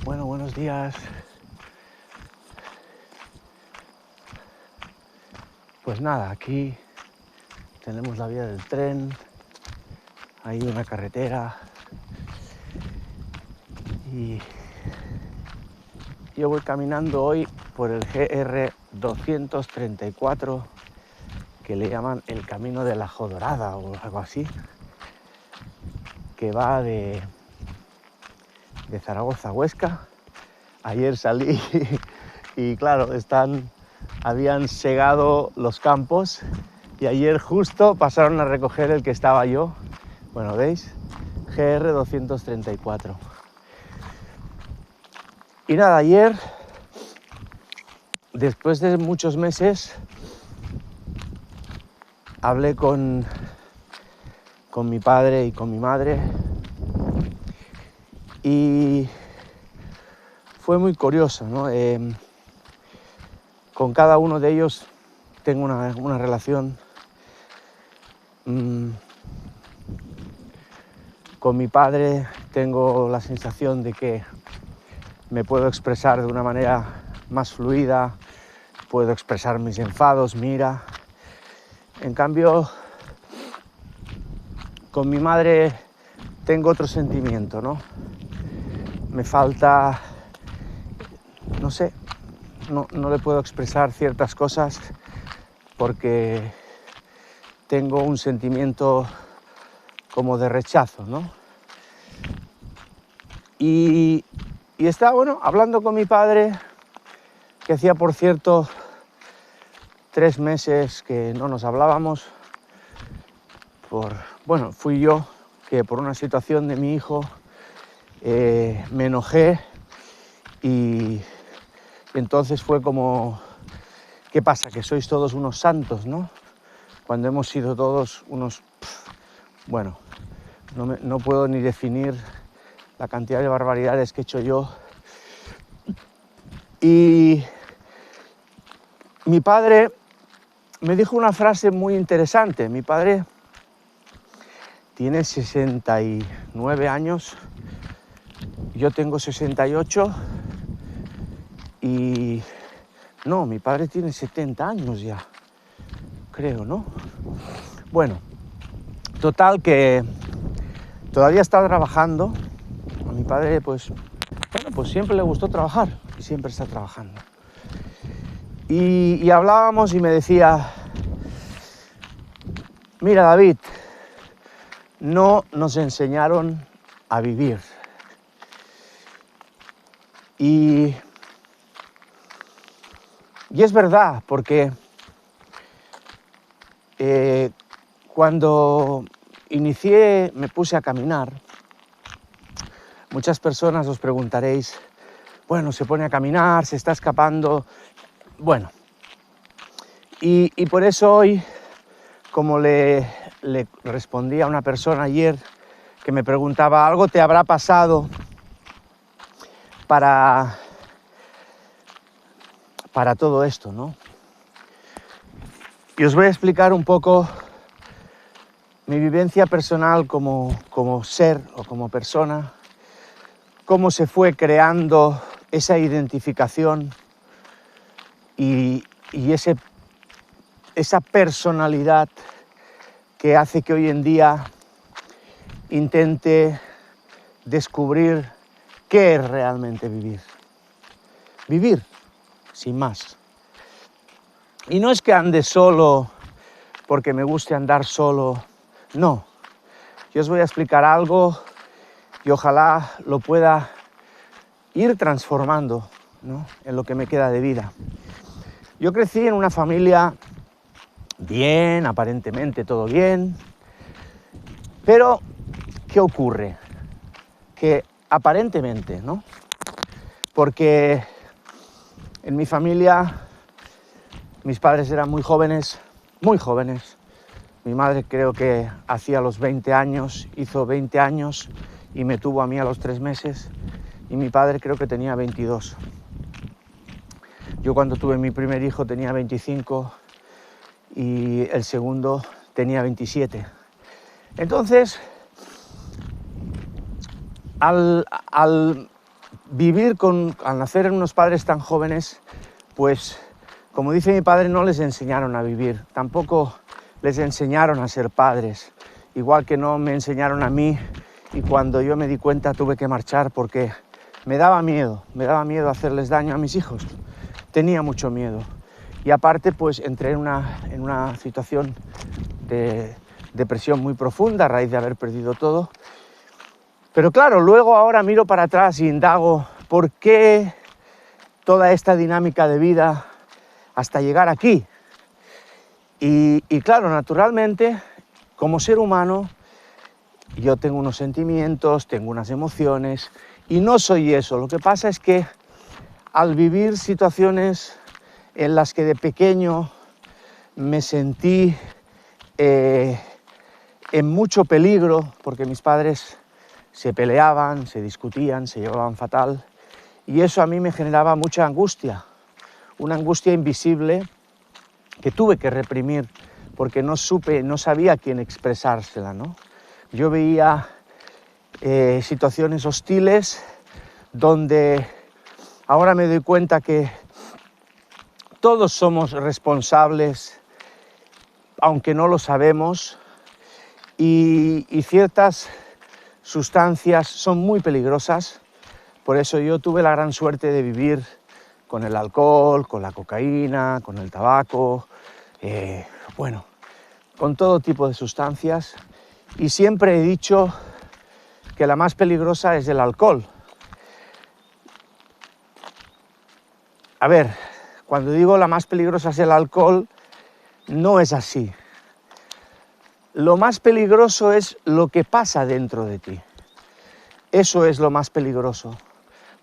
Bueno, buenos días. Pues nada, aquí tenemos la vía del tren, hay una carretera y yo voy caminando hoy por el GR 234, que le llaman el Camino de la Jodorada o algo así, que va de Zaragoza a Huesca. Ayer salí y claro, habían segado los campos y ayer justo pasaron a recoger el que estaba yo. Bueno, ¿veis? GR 234. Y nada, ayer, después de muchos meses, hablé con mi padre y con mi madre y fue muy curioso, ¿no? Con cada uno de ellos tengo una relación. Con mi padre tengo la sensación de que me puedo expresar de una manera más fluida, puedo expresar mis enfados, mi ira. En cambio, con mi madre tengo otro sentimiento, ¿no? Me falta, no sé, no le puedo expresar ciertas cosas porque tengo un sentimiento como de rechazo, ¿no? Y estaba, bueno, hablando con mi padre, que hacía, por cierto, 3 meses que no nos hablábamos. Fui yo que por una situación de mi hijo me enojé y entonces fue como, ¿qué pasa? Que sois todos unos santos, ¿no? Cuando hemos sido todos unos... Bueno, no puedo ni definir la cantidad de barbaridades que he hecho yo. Y mi padre me dijo una frase muy interesante. Mi padre tiene 69 años, yo tengo 68 y... No, mi padre tiene 70 años ya, creo, ¿no? Bueno, total que todavía está trabajando. A mi padre, pues siempre le gustó trabajar y siempre está trabajando. Y hablábamos y me decía, mira, David, no nos enseñaron a vivir. Y es verdad, porque cuando me puse a caminar, muchas personas os preguntaréis, bueno, se pone a caminar, se está escapando. Bueno, y por eso hoy, como le respondí a una persona ayer que me preguntaba, ¿algo te habrá pasado para todo esto, ¿no? Y os voy a explicar un poco mi vivencia personal como ser o como persona, cómo se fue creando esa identificación y esa personalidad que hace que hoy en día intente descubrir qué es realmente vivir. Vivir, sin más. Y no es que ande solo porque me guste andar solo, no. Yo os voy a explicar algo y ojalá lo pueda ir transformando, ¿no?, en lo que me queda de vida. Yo crecí en una familia bien, aparentemente todo bien, pero ¿qué ocurre? Que aparentemente, ¿no? Porque en mi familia mis padres eran muy jóvenes. Mi madre creo que hacía los 20 años, hizo 20 años y me tuvo a mí a los 3 meses. Y mi padre creo que tenía 22. Yo cuando tuve mi primer hijo tenía 25 y el segundo tenía 27. Entonces, al al nacer en unos padres tan jóvenes, pues como dice mi padre, no les enseñaron a vivir, tampoco les enseñaron a ser padres, igual que no me enseñaron a mí, y cuando yo me di cuenta tuve que marchar porque me daba miedo hacerles daño a mis hijos, tenía mucho miedo. Y aparte pues entré en una situación de depresión muy profunda a raíz de haber perdido todo. Pero claro, luego ahora miro para atrás y indago por qué toda esta dinámica de vida hasta llegar aquí. Y claro, naturalmente, como ser humano, yo tengo unos sentimientos, tengo unas emociones, y no soy eso. Lo que pasa es que al vivir situaciones en las que de pequeño me sentí en mucho peligro, porque mis padres se peleaban, se discutían, se llevaban fatal, y eso a mí me generaba mucha angustia, una angustia invisible que tuve que reprimir porque no sabía a quién expresársela, ¿no? Yo veía situaciones hostiles donde ahora me doy cuenta que todos somos responsables, aunque no lo sabemos, y ciertas sustancias son muy peligrosas. Por eso yo tuve la gran suerte de vivir con el alcohol, con la cocaína, con el tabaco, con todo tipo de sustancias. Y siempre he dicho que la más peligrosa es el alcohol. A ver, cuando digo la más peligrosa es el alcohol, no es así. Lo más peligroso es lo que pasa dentro de ti. Eso es lo más peligroso.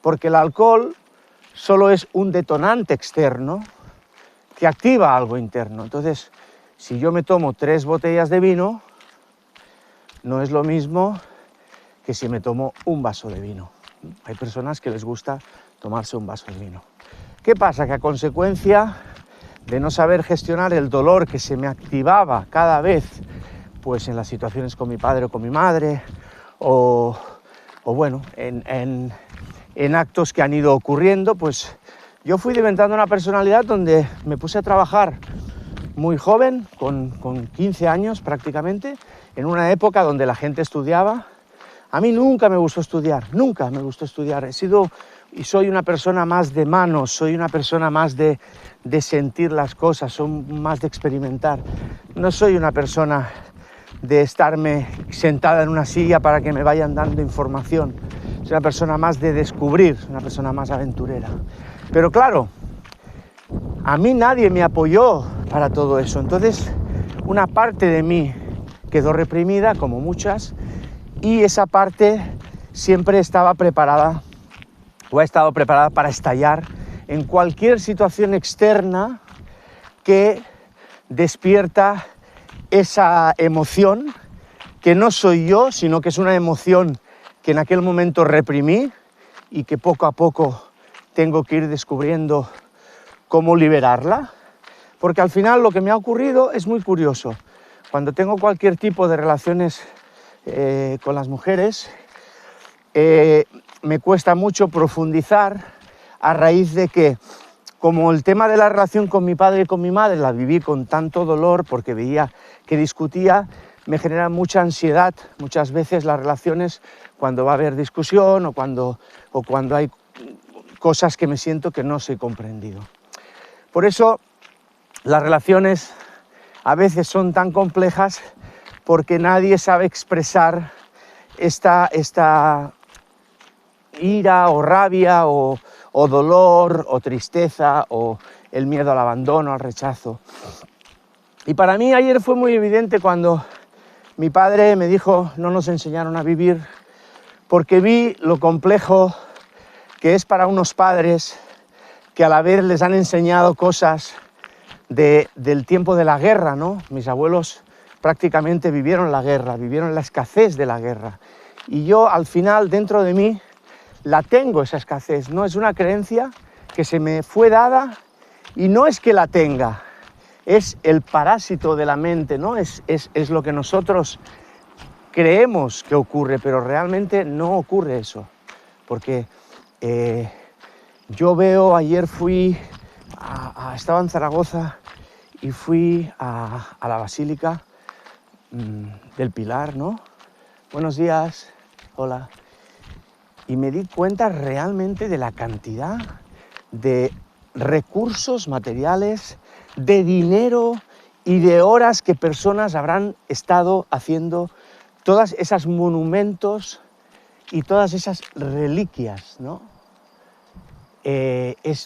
Porque el alcohol solo es un detonante externo que activa algo interno. Entonces, si yo me tomo 3 botellas de vino, no es lo mismo que si me tomo un vaso de vino. Hay personas que les gusta tomarse un vaso de vino. ¿Qué pasa? Que a consecuencia de no saber gestionar el dolor que se me activaba cada vez, pues en las situaciones con mi padre o con mi madre, o bueno, en actos que han ido ocurriendo, pues yo fui inventando una personalidad donde me puse a trabajar muy joven, con 15 años prácticamente, en una época donde la gente estudiaba. A mí nunca me gustó estudiar, nunca me gustó estudiar. He sido y soy una persona más de manos, soy una persona más de sentir las cosas, soy más de experimentar. No soy una persona de estarme sentada en una silla para que me vayan dando información. Soy una persona más de descubrir, una persona más aventurera. Pero claro, a mí nadie me apoyó para todo eso. Entonces, una parte de mí quedó reprimida, como muchas, y esa parte siempre estaba preparada, o ha estado preparada para estallar en cualquier situación externa que despierta esa emoción, que no soy yo, sino que es una emoción que en aquel momento reprimí y que poco a poco tengo que ir descubriendo cómo liberarla, porque al final lo que me ha ocurrido es muy curioso. Cuando tengo cualquier tipo de relaciones con las mujeres, me cuesta mucho profundizar a raíz de que, como el tema de la relación con mi padre y con mi madre la viví con tanto dolor porque veía que discutía, me genera mucha ansiedad muchas veces las relaciones cuando va a haber discusión o cuando hay cosas que me siento que no soy comprendido. Por eso las relaciones a veces son tan complejas, porque nadie sabe expresar esta ira o rabia o dolor o tristeza o el miedo al abandono, al rechazo. Y para mí ayer fue muy evidente cuando mi padre me dijo: no nos enseñaron a vivir, porque vi lo complejo que es para unos padres que a la vez les han enseñado cosas del tiempo de la guerra, ¿no? Mis abuelos prácticamente vivieron la guerra, vivieron la escasez de la guerra. Y yo al final dentro de mí la tengo, esa escasez, ¿no? Es una creencia que se me fue dada y no es que la tenga, es el parásito de la mente, ¿no? Es lo que nosotros creemos que ocurre, pero realmente no ocurre eso, porque Yo veo, ayer fui, estaba en Zaragoza y fui a la Basílica del Pilar, ¿no? Buenos días, hola. Y me di cuenta realmente de la cantidad de recursos materiales, de dinero y de horas que personas habrán estado haciendo todas esas monumentos y todas esas reliquias, ¿no?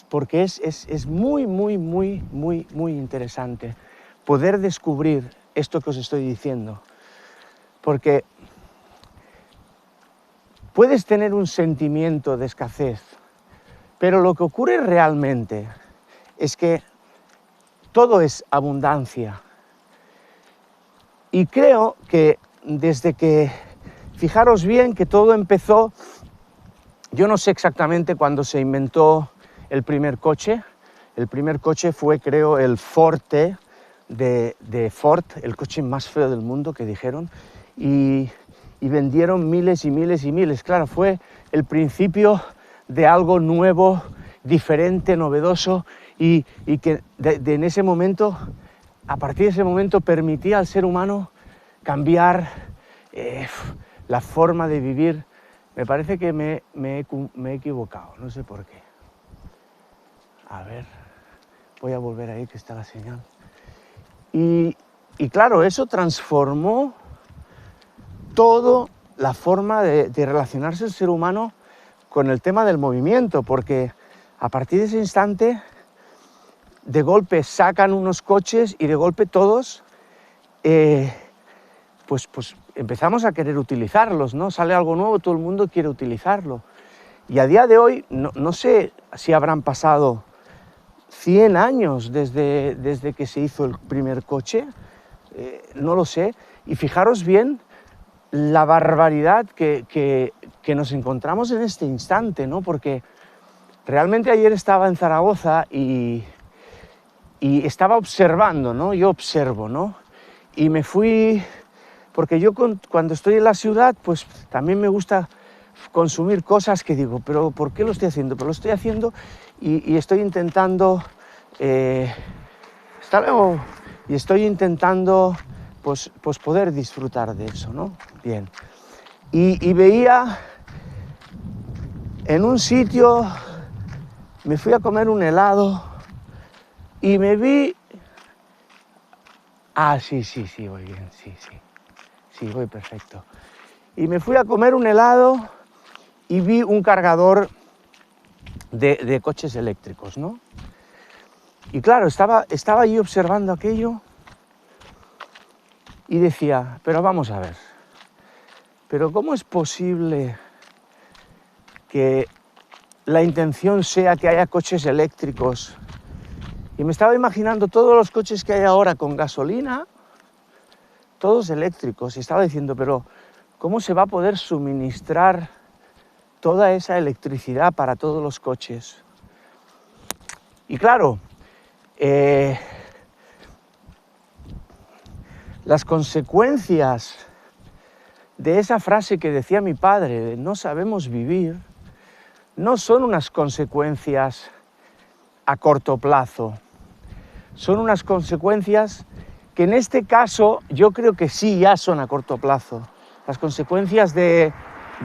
Porque es muy, muy, muy, muy, muy interesante poder descubrir esto que os estoy diciendo. Porque puedes tener un sentimiento de escasez, pero lo que ocurre realmente es que todo es abundancia. Y creo que desde que, fijaros bien que todo empezó, yo no sé exactamente cuándo se inventó el primer coche. El primer coche fue, creo, el Forte de Ford, el coche más feo del mundo, que dijeron, y vendieron miles y miles y miles. Claro, fue el principio de algo nuevo, diferente, novedoso, y que en ese momento, a partir de ese momento, permitía al ser humano cambiar la forma de vivir. Me parece que me he equivocado, no sé por qué. A ver, voy a volver ahí que está la señal. Y claro, eso transformó toda la forma de relacionarse el ser humano con el tema del movimiento, porque a partir de ese instante, de golpe sacan unos coches y de golpe todos, pues empezamos a querer utilizarlos, ¿no? Sale algo nuevo, todo el mundo quiere utilizarlo. Y a día de hoy, no sé si habrán pasado 100 años desde que se hizo el primer coche, no lo sé. Y fijaros bien la barbaridad que nos encontramos en este instante, ¿no? Porque realmente ayer estaba en Zaragoza y estaba observando, ¿no? Yo observo, ¿no? Y me fui, porque yo cuando estoy en la ciudad, pues también me gusta consumir cosas que digo, pero ¿por qué lo estoy haciendo? Pero lo estoy haciendo y estoy intentando, pues poder disfrutar de eso, ¿no? Bien. Y veía en un sitio, me fui a comer un helado y me vi... Sí, voy bien, sí, voy perfecto. Y me fui a comer un helado y vi un cargador de coches eléctricos, ¿no? Y claro, estaba allí observando aquello y decía, pero vamos a ver, pero ¿cómo es posible que la intención sea que haya coches eléctricos? Y me estaba imaginando todos los coches que hay ahora con gasolina, todos eléctricos, y estaba diciendo, pero ¿cómo se va a poder suministrar toda esa electricidad para todos los coches? Y claro, las consecuencias de esa frase que decía mi padre, de no sabemos vivir, no son unas consecuencias a corto plazo, son unas consecuencias que en este caso yo creo que sí ya son a corto plazo. Las consecuencias de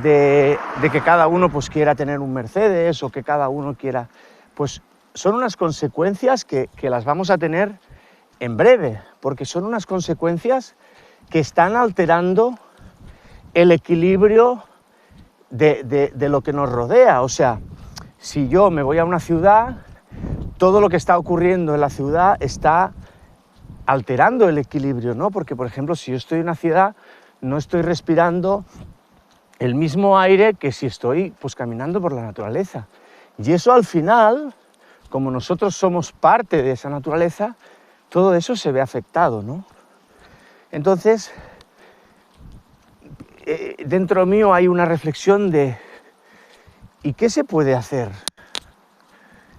que cada uno pues quiera tener un Mercedes o que cada uno quiera, pues son unas consecuencias que las vamos a tener en breve, porque son unas consecuencias que están alterando el equilibrio de lo que nos rodea. O sea, si yo me voy a una ciudad, todo lo que está ocurriendo en la ciudad está alterando el equilibrio, ¿no? Porque, por ejemplo, si yo estoy en una ciudad, no estoy respirando el mismo aire que si estoy pues caminando por la naturaleza. Y eso al final, como nosotros somos parte de esa naturaleza, todo eso se ve afectado, ¿no? Entonces, dentro mío hay una reflexión de ¿y qué se puede hacer?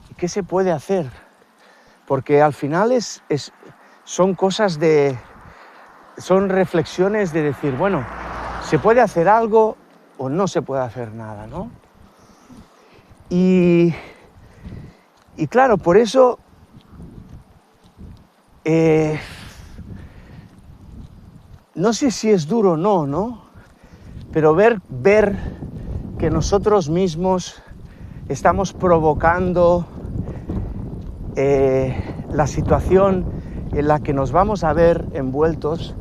¿Y qué se puede hacer? Porque al final son cosas son reflexiones de decir, bueno, ¿se puede hacer algo o no se puede hacer nada, ¿no? Y claro, por eso no sé si es duro o no, ¿no? Pero ver que nosotros mismos estamos provocando la situación en la que nos vamos a ver envueltos,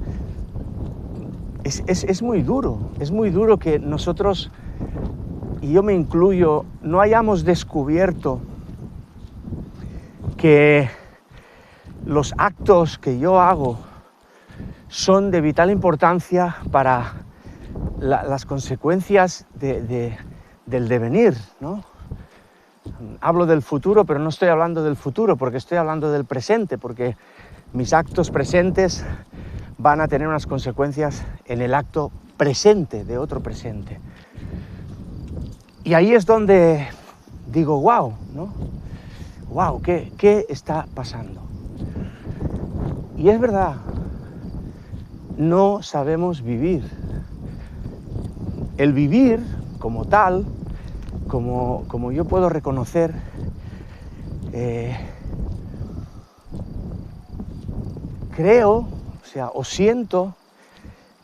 es muy duro que nosotros, y yo me incluyo, no hayamos descubierto que los actos que yo hago son de vital importancia para las consecuencias del devenir, ¿no? Hablo del futuro, pero no estoy hablando del futuro, porque estoy hablando del presente, porque mis actos presentes van a tener unas consecuencias en el acto presente de otro presente. Y ahí es donde digo, wow, ¿no? Wow, ¿qué está pasando? Y es verdad, no sabemos vivir. El vivir como tal, como yo puedo reconocer, creo, o siento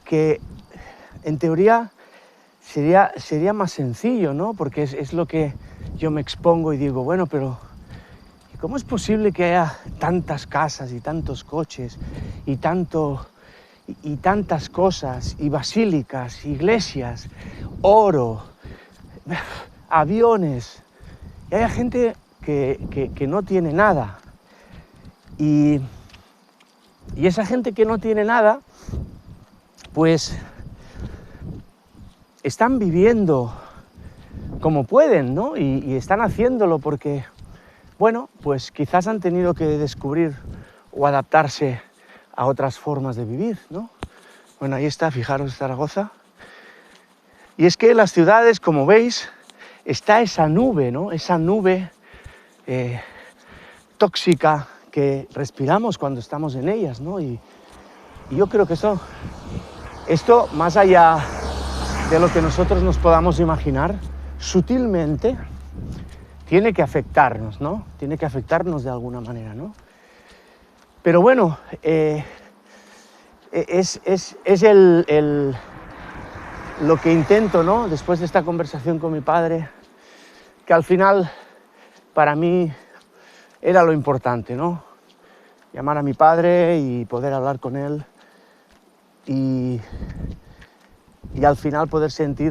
que en teoría sería más sencillo, ¿no? Porque es lo que yo me expongo y digo, bueno, pero ¿cómo es posible que haya tantas casas y tantos coches y tantas cosas, y basílicas, iglesias, oro, aviones, y hay gente que no tiene nada? Y esa gente que no tiene nada, pues están viviendo como pueden, ¿no? Y están haciéndolo porque, bueno, pues quizás han tenido que descubrir o adaptarse a otras formas de vivir, ¿no? Bueno, ahí está, fijaros, Zaragoza. Y es que en las ciudades, como veis, está esa nube, ¿no? Esa nube tóxica que respiramos cuando estamos en ellas, ¿no? Y yo creo que esto, más allá de lo que nosotros nos podamos imaginar, sutilmente tiene que afectarnos, ¿no? Tiene que afectarnos de alguna manera, ¿no? Pero bueno, es lo que intento, ¿no? Después de esta conversación con mi padre, que al final para mí era lo importante, ¿no? Llamar a mi padre y poder hablar con él y al final poder sentir